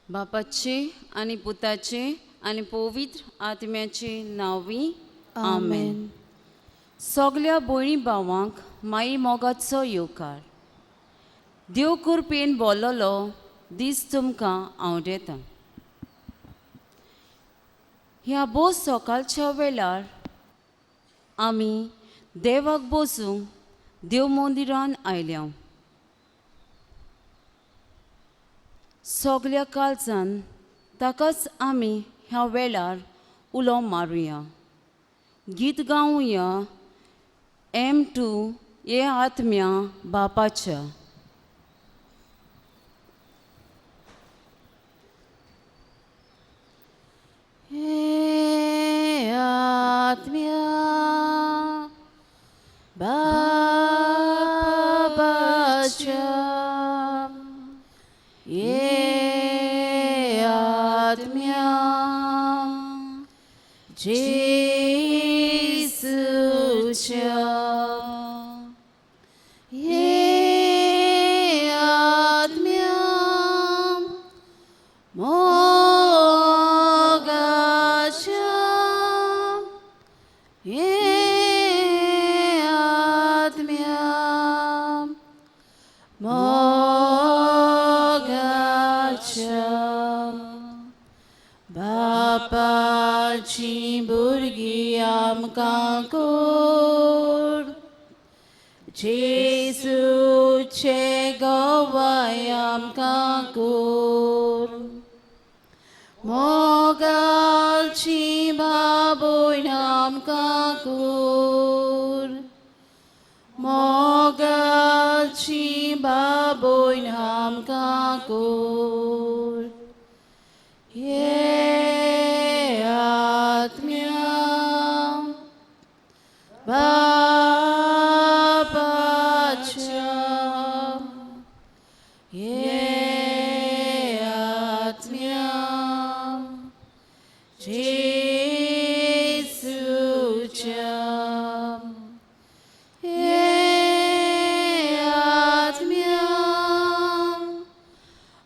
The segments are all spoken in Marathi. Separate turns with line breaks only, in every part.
बापाचे आनी पुताचे आनी पवित्र आत्म्याचे नांवी आमेन. सगल्या भयणी भावांक माई मोगाचो येवकार. देव कृपेन बोललो दीस तुमकां हांव दितां. ह्या भोव सकाळच्या वेळार आमी देवाक बसूंक देव मंदिरान आयल्या. सगल्या काळजान ताकाच आमी ह्या वेळार उलो मारुया. गीत गावुया M2 ये आत्म्या बापाच्या.
हे आत्म्या बापाच्या, ये आत्म्या जेसूच्या, ये आत्म्या मोगाच्या, ये आत्म्या मोगाच्या, बापाची भुरगीं आमकां कोर, जेसूचे गवाय आमकां कोर, मोगाची बाबोयन आमकां कोर, मोगाची बाबोयन आमकां कोर, ये आत्म्या बापाच्या, ये आत्म्या जेसूच्या, ये आत्म्या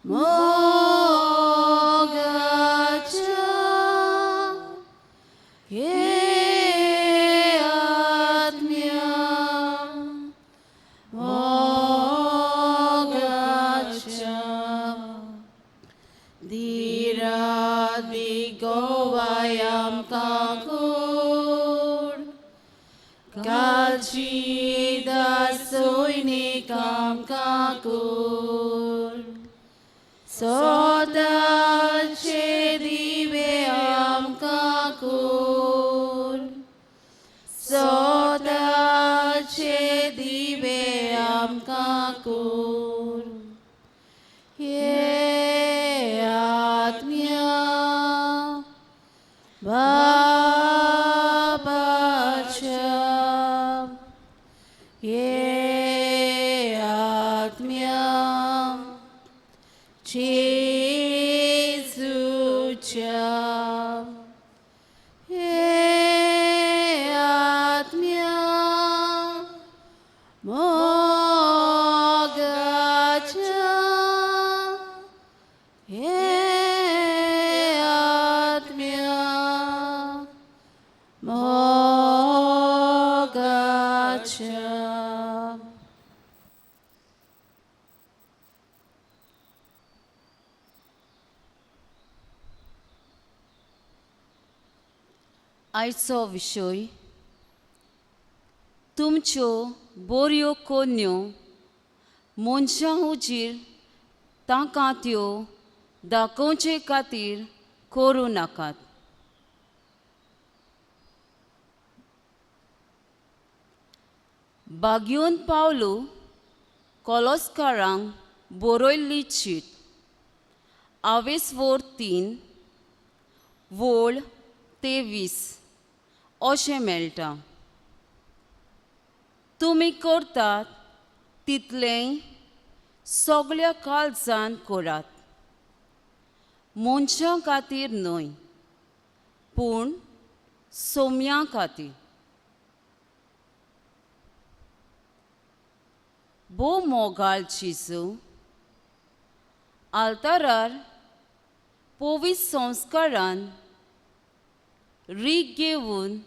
मोगाच्या, ये आत्म्या मोगाच्या, धीरा दिगोवाय आमकां कोर, कालची दासोयनीक आमकां कोर, सोदाचे दिवे आमकां कोर, सोदाचे दिवे आमकां कोर, ये आत्म्या बापाच्या, ये आत्म्या जेसूच्या, ये आत्म्या मोगाच्या, ये आत्म्या मोगाच्या.
आयचो विशय तुमच्यो बऱ्यो कोन्यो मनशां हुजीर तांकां त्यो दाखोवचे खातीर करूं नाकात. बागयोन पावलो कोलोस्कारांक बरयल्ली चीट आवेसवोर 3 वोळ 23 अशें मेळटा. तुमी करतात तितलें सगल्या काळजान करात, मनशां खातीर न्हय पूण सोम्यां खातीर. भोव मोगाळ चिजू आल्तारार पोवीस संस्कारान रीग घेवन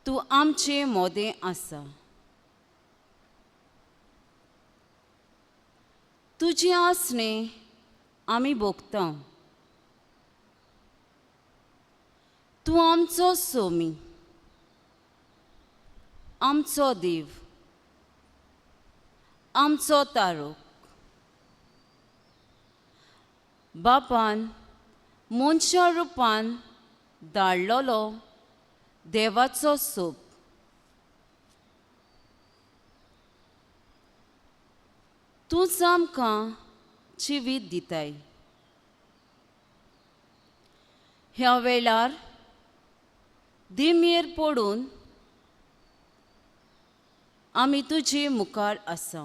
तूं आमचें मोदें आसा. तुजें आसणें आमी भोगता. तूं आमचो सोमी, आमचो देव, आमचो तारोक. बापान मनशा रुपान धाडलोलो देवाचो सोप. तूंच आमकां जिवीत दिताय. ह्या वेळार दिमेर पडून आमी तुजे मुखार आसा.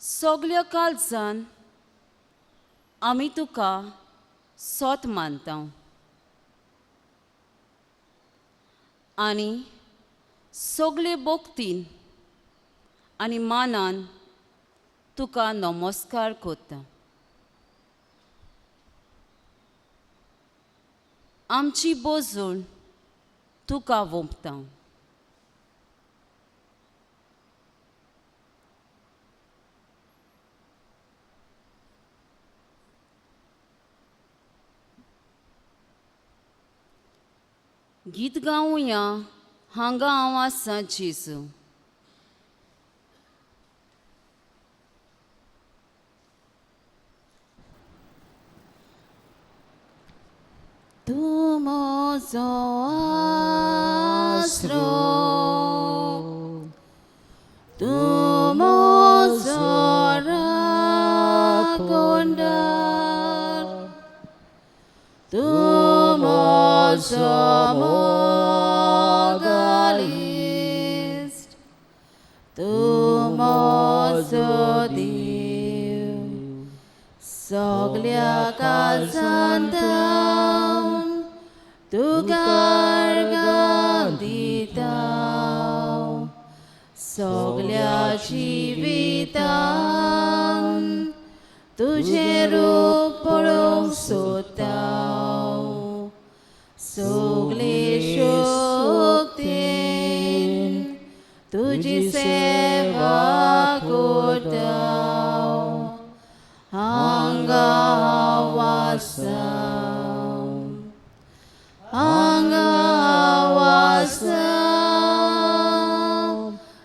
सगल्या काळजान आमी तुका सोत मानता आनी सगळे भोक्तीन आनी मानान तुका नमस्कार करता. आमची बोजूण तुका वोंपता. गीत गावया हांगा हांव आसां जेजू.
तूं म्हजो आसरो, तूं म्हजो राखणदार, तूं म्हजो मोगालीस्त, तूं म्हजो देव. सगल्या काळजांत तुका अर्गां दिता. सगल्या जिवितान तुजें रूप पळोवंक सोदता. सगले शक्तीन तुजी सेवा करता. हांगा हांव आसां, हांगा हांव आसां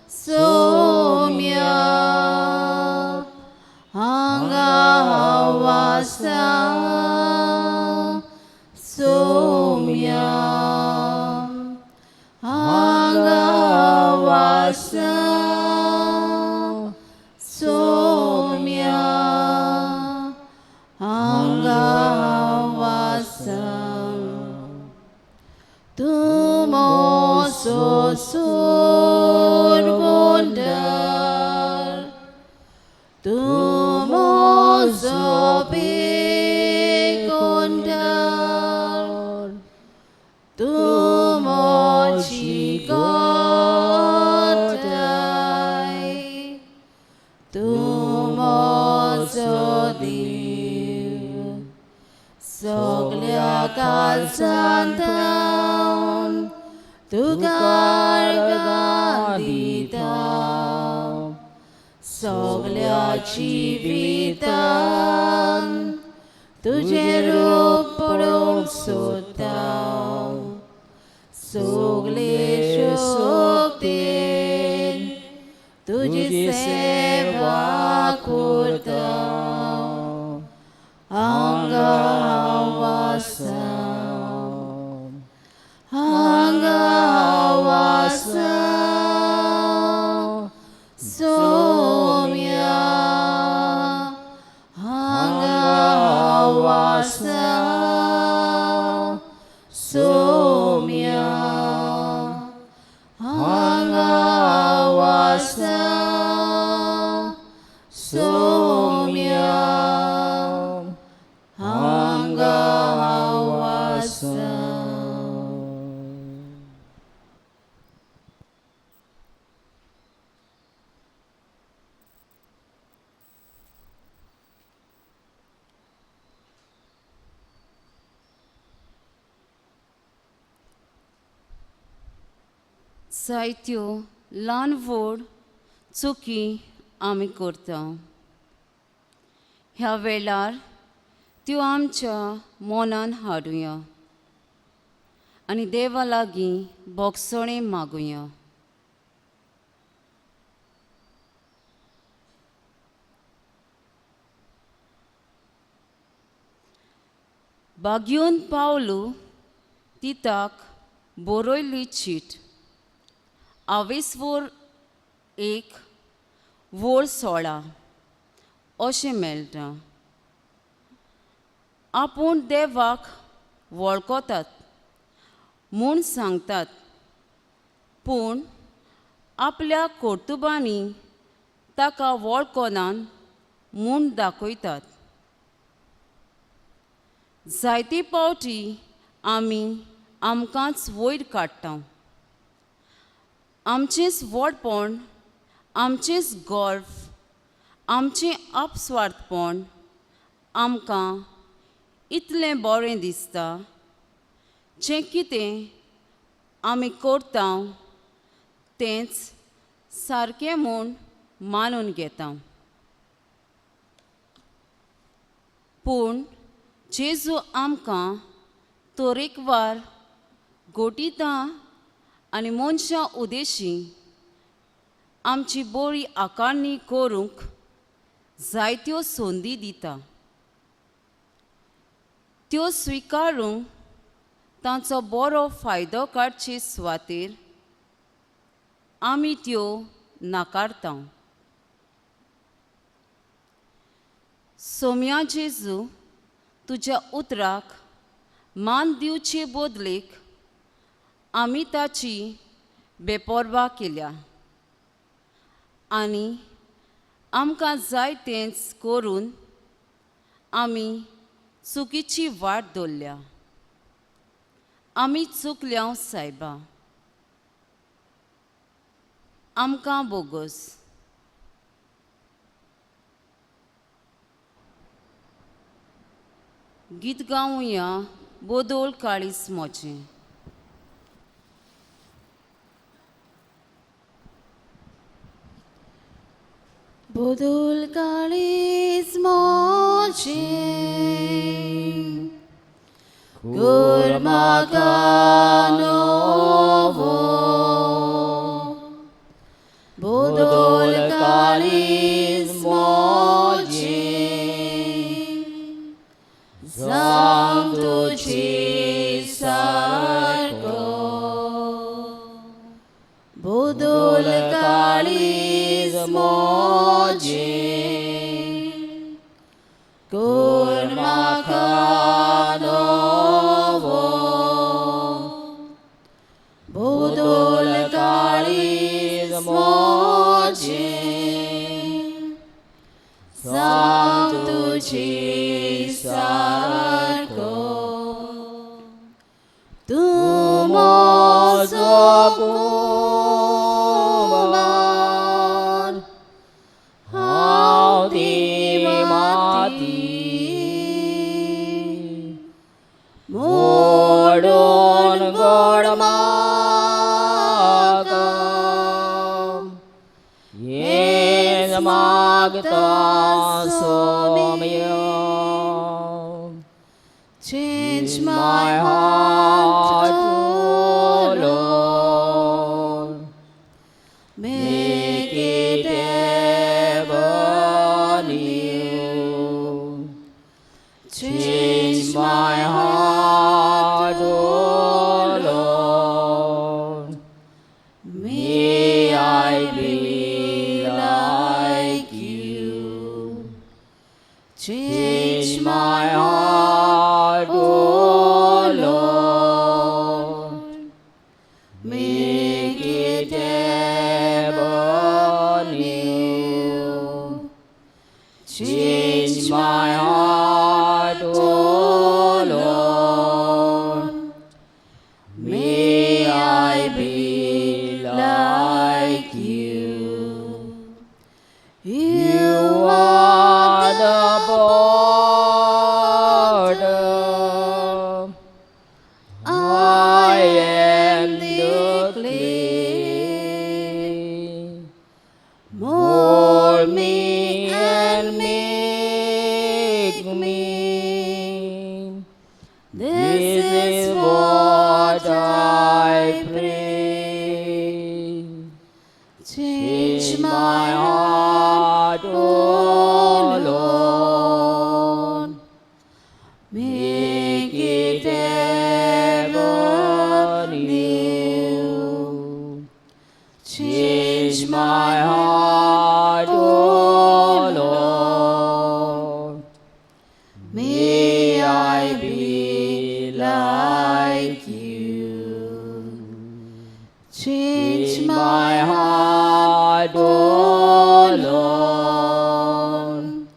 सोम्या. हांगा हांव आसां सोम्या. हांगा हांव आसां सोम्या. हांगा हांव आसां. तूं म्हजो सुरवंदार, तूं म्हजो पेखणदार, तूं म्हजी गोठाय, तूं म्हजो देव. सगल्या काळजांत तुका अर्गां दिता. सगल्या जिवितान तुजें रूप पळोवंक सोदता. सगले शक्तीन तुजी सेवा करता. हांगा हांव आसां, हांगा हांव आसां सोम्या. हांगा हांव आसां सोम्या. हांगा हांव आसां सोम्या. हांगा हांव आसां.
जायत्यो ल्हान व्हड चुकी आमी करता. ह्या वेळार त्यो आमच्या मनान हाडुया आनी देवा लागीं बोगसणे मागुया. बागयोन पावलू तिताक बरयल्ली चीट 21 वोर 16 अशें मेळटा. आपूण देवाक वळखतात म्हूण सांगतात, पूण आपल्या कर्तुबांनी ताका वळखनात म्हूण दाखयतात. जायते फावटी आमी आमकांच वयर काडटा. आमचेंच व्हडपण, आमचेंच गर्व, आमचें आपस्वार्थपण आमकां इतलें बरें दिसता. जें कितें आमी करता तेंच सारकें म्हूण मानून घेता. पूण जेजू आमकां तरेकवार घोटितां आनी मनशां उदेशी आमची बरी आकारणी करूंक जायत्यो संदी दिता. त्यो स्विकारूंक तांचो बरो फायदो काडचे सुवातेर आमी त्यो नाकारता. सोम्या जेजू, तुज्या उतराक मान दिवचे बदलेक आमी ताची बेपरवा केल्या आनी आमकां जाय तेंच करून आमी चुकीची वाट धरल्या. आमी चुकल्या सायबा. आमकां बोगस. गीत गावुया बोदोल काळीज मोचें.
बोदोल काळीज मोचें कर म्हाका नवो. बोदोल काळीज मोचें जावं तुजी सारको. बोदोल काळीज मोचें कर म्हाका नवो. बोदोल काळीज मोचें जावं तुजी सारको. तूं म्हजो कुमार, हांव ती माती. मोडून घड म्हाका हें मागता Saumya. Change my heart, O Lord. Make it ever new. Change my heart, O Lord. May I be like you. Change my heart, O Lord. Make it ever new. Change my heart, O Lord. May I be like you. You are the border. I am the clay. Change my heart, O Lord. Make it ever new. Change my heart, O Lord. May I be like you. Change my heart, O Lord.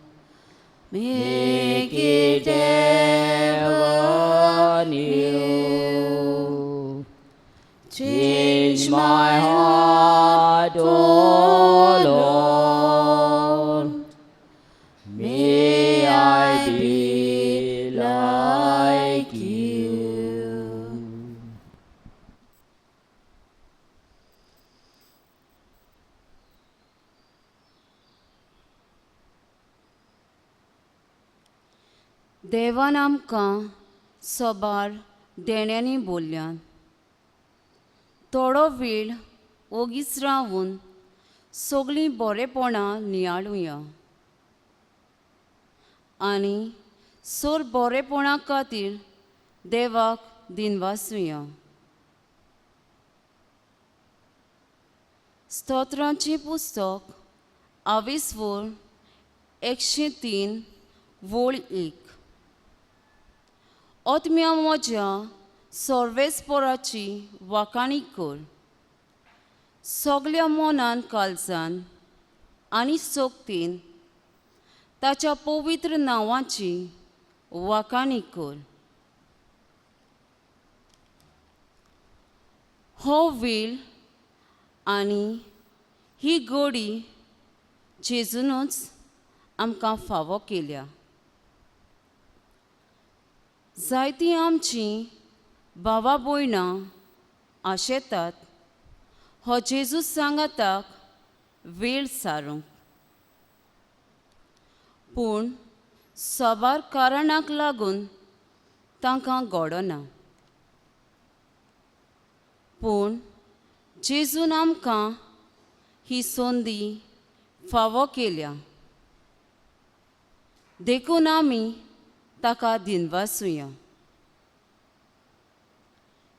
Make it ever new. Change my heart, O Lord. May I be like you.
देवान आमकां सोबार देण्यांनी बोल्ल्यान थोडो वेळ ओगीच रावून सगळीं बरेपणां नियाळुया आनी सोर बरेपणा खातीर देवाक दिनवासुया. स्तोत्रांचें पुस्तक 103 वोळ 1. ओतम्या म्हज्या सर्वेस्पराची वाखाणी कर, सगल्या मनान काळजान आनी सोक्तीन ताच्या पवित्र नांवाची वाखाणी कर. हो वेळ आनी ही घडी जेजूनच आमकां फावो केल्या. जायतीं आमचीं भावां भयणां आशेतात हो जेजू सांगाताक वेळ सारूंक, पूण सोबार कारणाक लागून तांकां घडना. पूण जेजून आमकां ही संदी फावो केल्या देखून आमी ताका दिनवासुया.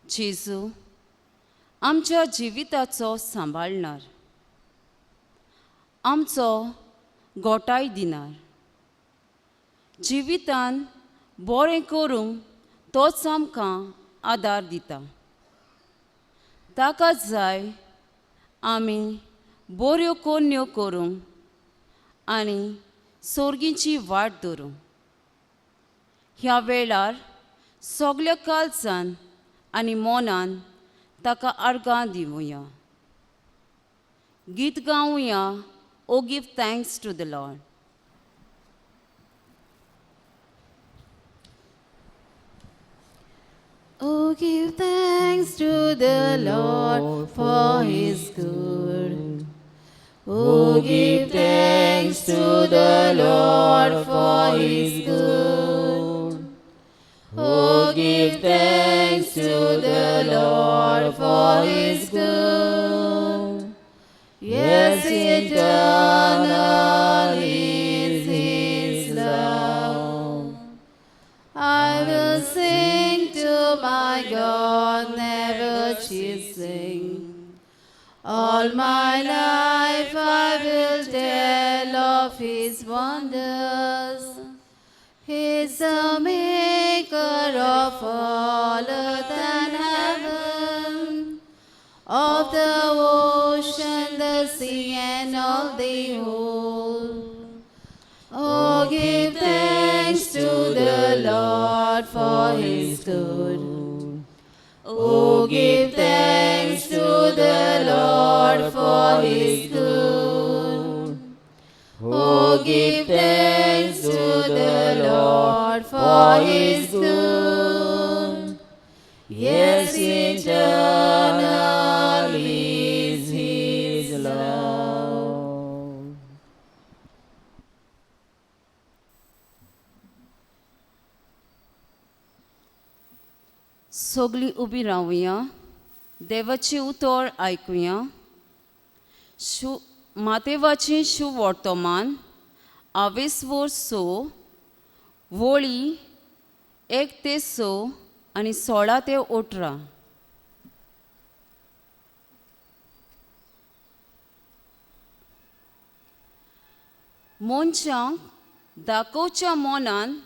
जेजू आमच्या जिविताचो सांबाळणार, आमचो गोठाय दिनार. जिवितान बरें करूंक तोच आमकां आदार दिता. ताका जाय आमी बऱ्यो कोन्यो करूंक आनी सोर्गींची वाट धरूंक. ह्या वेळार सगल्या काळजान आनी मोनान ताका आर्गां दिवया. गीत गावया, oh give thanks to the lord.
Oh, give thanks to the Lord for His good. Oh, give thanks to the Lord for His good. Oh, give thanks to the Lord for His good. Yes, eternal is His love. I will sing to my God, never ceasing. All my life I will tell of His wonders. He's the maker of all earth and heaven, of the ocean, the sea, and all they hold. Oh, give thanks to the Lord for His good. Oh, give thanks to the Lord for His good. Oh, give thanks to the Lord for His good. Yes, eternal is His love.
सगळीं उबी रावया, देवाची उतर आयकुया. मातेवाचें शुभ वर्तमान 22 वळी 1 ते 6 आनी 16 ते 18. मनशांक दाखोवच्या मनान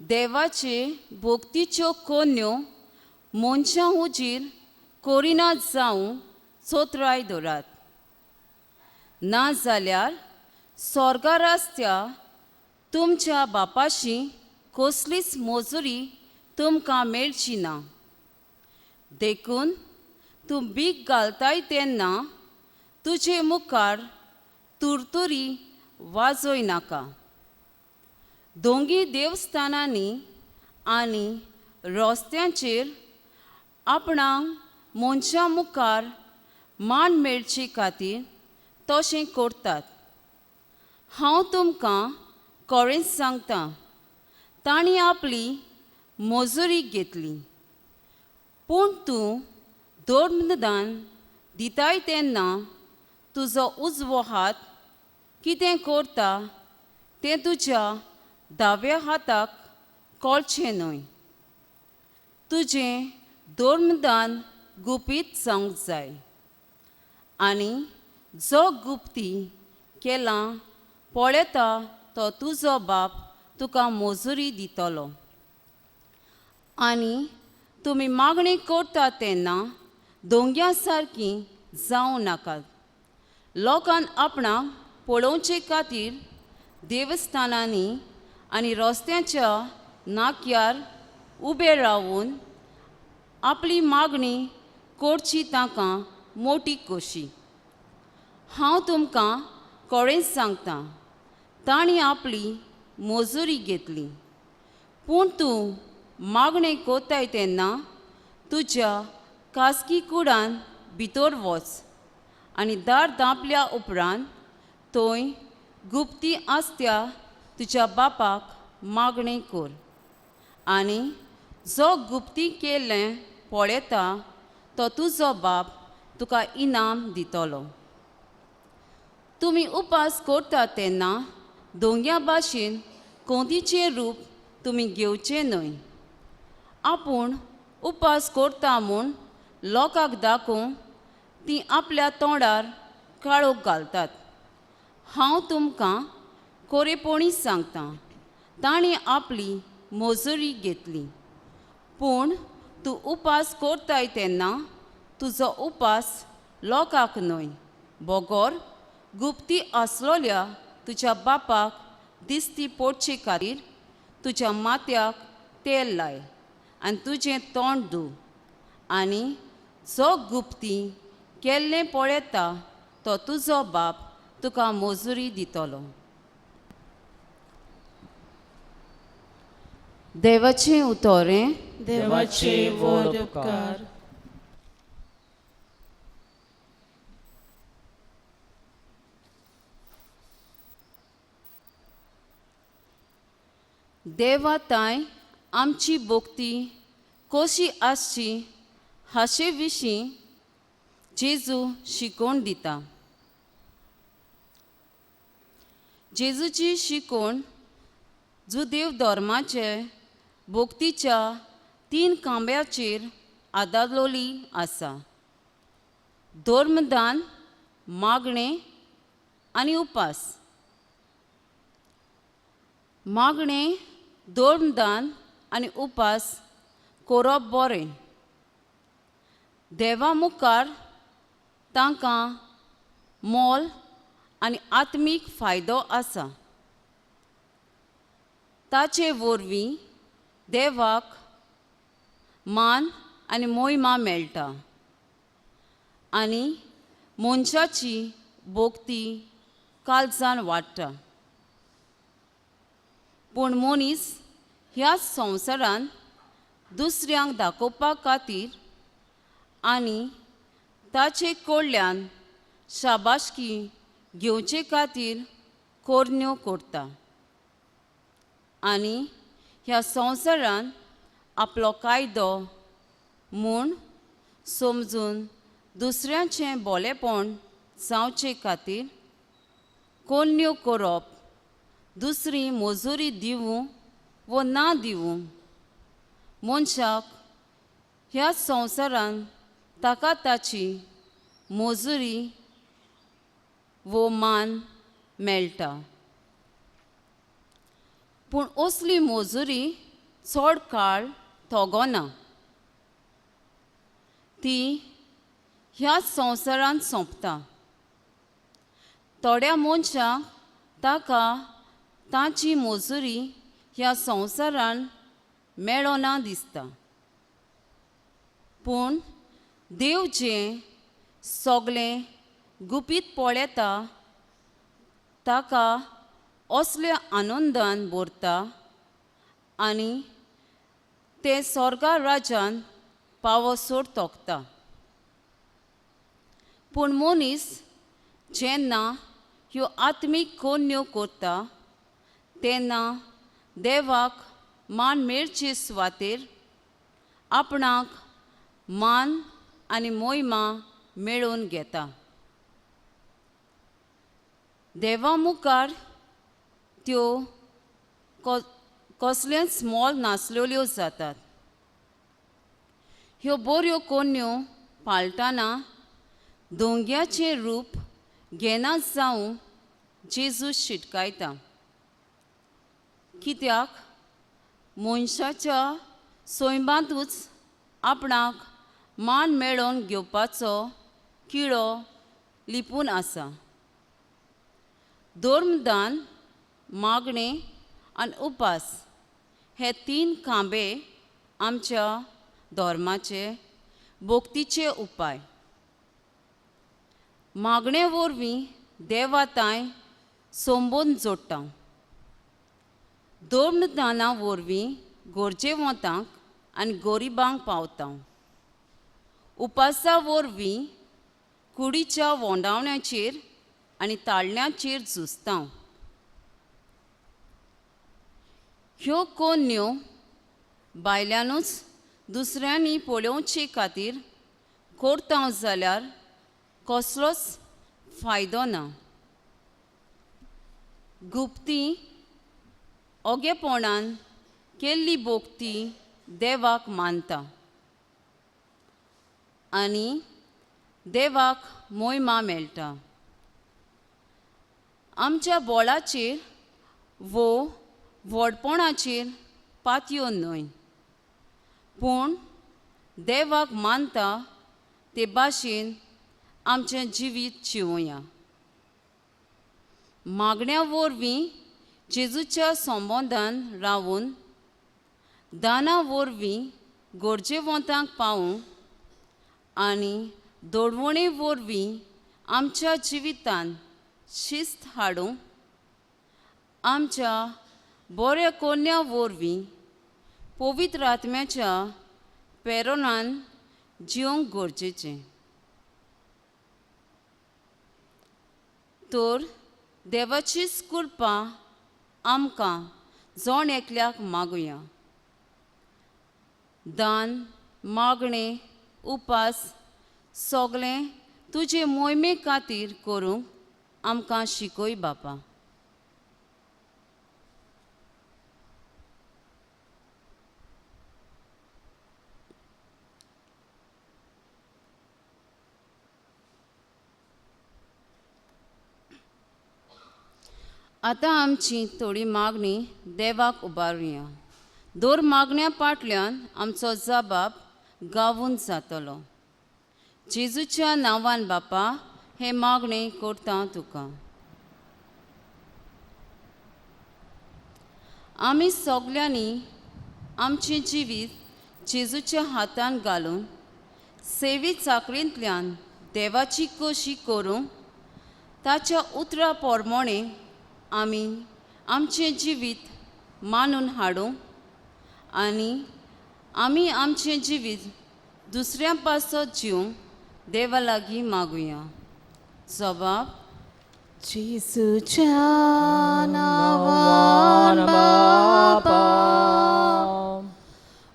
देवाचे भोक्तीच्यो कोन्यो मनशां हुजीर कोरिना जावं चोत्राय दवरात. ना जाल्यार स्वर्गार आसत्या तुमच्या बापाशी कसलीच मजुरी तुमकां मेळची ना. देखून तूं भीक घालताय तेन्ना तुजे मुखार तुरतुरी वाजोय नाका. दोंगी देवस्थानांनी आनी रस्त्यांचेर आपणाक मनशां मुखार मान मेळचे खातीर तशें करतात. हांव तुमकां खरेंच सांगतां, तांणी आपली मजुरी घेतली. पूण तूं धर्मदान दिताय तेन्ना तुजो उजवो हात कितें करता तें तुज्या दाव्या हाताक कळचें न्हय. तुजें धर्मदान गुपीत जावंक जाय, आनी जो गुप्ती केला पळयता तो तुजो बाप तुका मजुरी दितलो. आनी तुमी मागणी करता तेन्ना दोंग्या सारकीं जावं नाकात. लोकांक आपणाक पळोवचे खातीर देवस्थानांनी आनी रस्त्याच्या नाक्यार उबे रावून आपली मागणी करची ताका मोठी कशी. हांव तुमकां खरेंच सांगतां, तांणी आपली मजुरी घेतली. पूण तूं मागणें कोत्ताय तेन्ना तुज्या खासगी कुडान भितर वच आनी दार धांपल्या उपरांत थंय गुप्ती आसत्या तुज्या बापाक मागणें कर. आनी जो गुप्ती केल्लें पळयता तो तुजो बाप तुका इनाम दितलो. तुमी उपास करता तेन्ना दोंग्या भाशेन कोंतीचें रूप तुमी घेवचें न्हय. आपूण उपास करता म्हूण लोकांक दाखोवंक तीं आपल्या तोंडार काळोख घालतात. हांव तुमकां खरेपणी सांगतां, तांणी आपली मजुरी घेतली. पूण तूं उपास करताय तेन्ना तुजो उपास लोकांक न्हय, बोगोर गुप्ती आसलोल्या तुज्या बापाक दिसती पडचे खातीर तुज्या माथ्याक तेल लाय आनी तुजें तोंड धुव. आनी जो गुप्ती केल्लें पळयता तो तुजो बाप तुका मजुरी दितलो. देवाचें उतोरें.
देवाचे व्हड उपकार.
देवाताय आमची भोक्ती कशी आसची हाचे विशीं जेजू शिकोवन दिता. जेजूची शिकोवण जुदेव धर्माचे भोक्तीच्या 3 खांब्याचेर आदारलोली आसा: धर्मदान, मागणें आनी उपास. मागणें, धर्मदान आनी उपास करप बरें. देवा मुखार तांकां मोल आनी आत्मीक फायदो आसा. ताचे वरवीं देवाक मान आनी मोहिमा मेळटा आनी मनशाची भोक्ती काळजान वाडटा. पूण मनीस ह्या संवसारांत दुसऱ्यांक दाखोवपा खातीर आनी ताचे कडल्यान शाबासकी घेवचे खातीर कोरन्यो करता. आनी ह्या संवसारांत आपलो कायदो म्हूण समजून दुसऱ्यांचें भलेंपण जावचे खातीर कोन्यो करप, दुसरी मजुरी दिवूं वो ना दिवूं, मनशाक ह्या संवसारान ताका ताची मजुरी वो मान मेळटा. पूण असली मजुरी चड काळ तोगोना. ती ह्या संवसारान सोंपता. थोड्या मनशांक ताका ताची मजुरी ह्या संवसारान मेळना दिसता. पूण देव जें सगळें गुपीत पळयता ताका असल्या आनंदान भरता आनी तें स्वर्गा राज्यान पावसोर तोखता. पूण मनीस जेन्ना ह्यो आत्मीक कोन्यो करता तेन्ना देवाक मान मेळचे सुवातेर आपणाक मान आनी मोहिमा मेळोवन घेता. देवा मुखार त्यो कसलेंच मोल नासलेल्यो जातात. ह्यो बऱ्यो कोन्यो पाळटना दोंग्याचें रूप घेना जावं जेजू शिटकायता. कित्याक मनशाच्या सोयम्यांतूच आपणाक मान मेळोवन घेवपाचो किडो लिपून आसा. धर्मदान, मागणें आनी उपास हे 3 खांबे आमच्या धर्माचे भोक्तीचे उपाय. मागणे वरवीं देवाताय सोंबून जोडटा. धर्मदाना वरवीं गरजेवंतांक आनी गरिबांक पावता. उपासा वरवीं कुडीच्या वोंडावण्याचेर आनी ताळण्यांचेर झुजता. ह्यो कोन्यो बायल्यांनूच दुसऱ्यांनी पळोवचे खातीर करता जाल्यार कसलोच फायदो ना. गुप्ती ओगेपणान केल्ली भोक्ती देवाक मानता आनी देवाक मोहिमा मेळटा. आमच्या बोळाचेर वो व्हडपणाचेर पातयो न्हय, पूण देवाक मानता ते भाशेन आमचें जिवीत जिवुया. मागण्या वरवीं जेजूच्या संबंदान रावून दाना वरवीं गरजेवंतांक पावूं आनी दडवणे वरवीं आमच्या जिवितान शिस्त हाडूं. आमच्या बऱ्या कोन्या वरवीं पवित्र आत्म्याच्या प्रेरणान जिवंक गरजेचें. तर देवाचीच कृपा आमकां जण एकल्याक मागुया. दान, मागणें, उपास सगळें तुजे मोहिमे खातीर करूंक आमकां शिकय बापा. आतां आमची थोडी मागणी देवाक उबारुया. दर मागण्या फाटल्यान आमचो जबाब गावून जातलो. जेजूच्या नांवान बापा हे मागणें करता तुका. आमी सगल्यांनी आमचें जिवीत जेजूच्या हातान घालून सेवे चाकरेंतल्यान देवाची कशी करूंक ताच्या उतरा पोरमोणे आमी आमचें जिवीत मानून हाडूंक आनी आमी आमचें जिवीत दुसऱ्यां पासत जिवंक देवा लागीं मागुया. जबाब
जेजूच्या नांवान बापा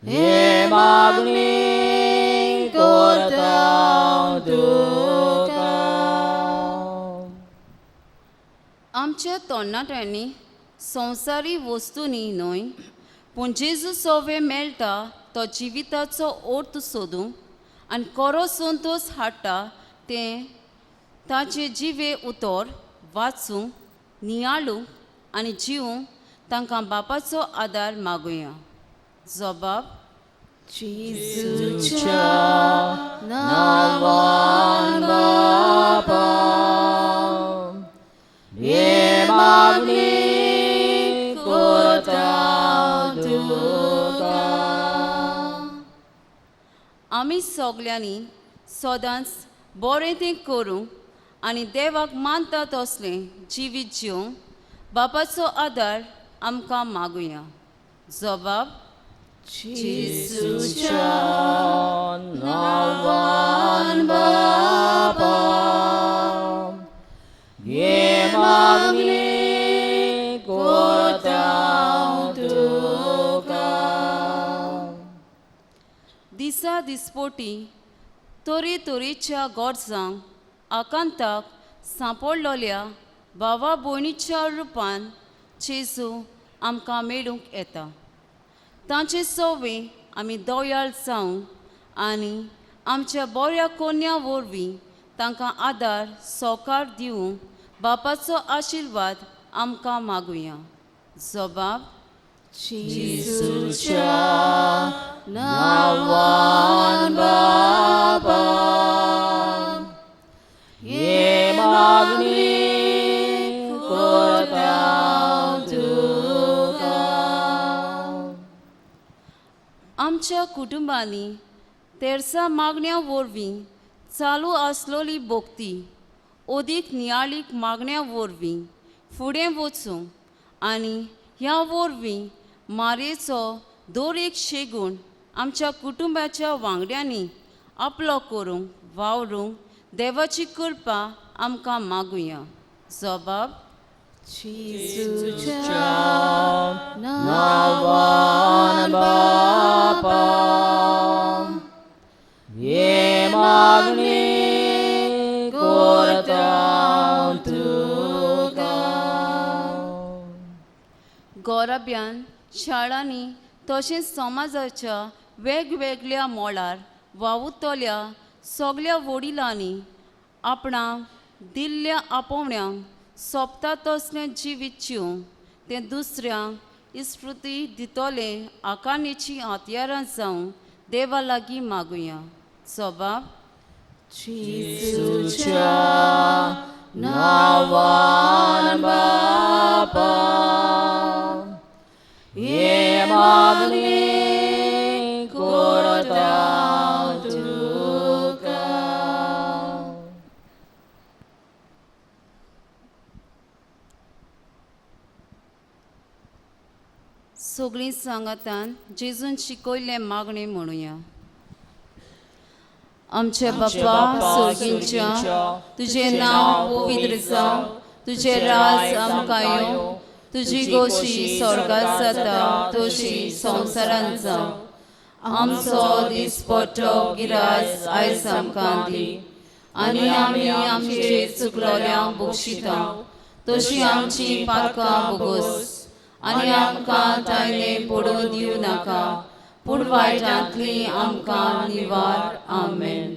हे मागणी करता तुका.
आमच्या तोंडाट्यांनी संवसारी वस्तूंनी न्हय पूण जेजू सोवे मेळटा तो जिविताचो अर्थ सोदूंक आनी खरो संतोश हाडटा तें ताचे जिवे उतर वाचूंक नियाळूंक आनी जिवूंक तांकां बापाचो आदार मागुया. जबाब
जेजूच्या नांवान बापा हे मागणी करता तुका.
आमी सगल्यांनी सदांच बरें तें करूंक आनी देवाक मानता तसलें जिवीत जिवंक बापाचो आदार आमकां मागुया. जबाब
जेजूच्या नांवान बापा हे मागणी करता तुका.
दिसा दिसपोटी तरेतरेच्या गरजांक आकांताक सांपडलोल्या भावा भयणीच्या रुपान जेजू आमकां मेळूंक येता. तांचे सोवे आमी दोयाळ जावंक आनी आमच्या बऱ्या कोन्या वरवीं तांकां आदार सहकार दिवंक बापाचो आशिर्वाद आमकां मागुया. जबाब
जेजूच्या नांवान बापा हे मागणी करता तुका.
आमच्या कुटुंबांनी तेरसा मागण्या वरवीं चालू आसलोली भोक्ती ओदीक नियाळीक मागण्या वरवीं फुडें वचूंक आनी ह्या वरवीं मारेचो दर एक शेगूण आमच्या कुटुंबाच्या वांगड्यांनी आपलो करूंक वावरूंक देवाची कृपा आमकां मागुया. जबाब
जेजूच्या नांवान बापा हे मागणी करता तुका.
गोराब्यान शाळांनी तशेंच समाजाच्या वेगवेगळ्या मोळार वावुरतल्या सगल्या वडिलांनी आपणाक दिल्ल्या आपोवण्यांक सोंपता तसलें जिवीत जिवंक तें दुसऱ्यांक इस्फूर्ती दितले आकारणेची हातयारां जावंक देवा लागीं मागुया. जबाब
जेजूच्या नांवान बापा हे मागणी करता तुका.
सगळीं सांगातान जेजून शिकयल्लें मागणें म्हणुया. आमचे बाप्पा सर्गींच्या तुजें नांव पवित्र जावं, तुजें राज आमकां येवं, तुजी गोशी स्वर्गांत जाता तशी संवसारांत जावं. आमचो दिसपट्टो गिरास आयज आमकां दी आनी आमी आमचे चुकलोल्यांक बक्षिता तशी आमची पातकां बोगोस आनी आमकां तायले पडूं दिवं नाका पूण वायटांतली आमकां निवार. आमेन.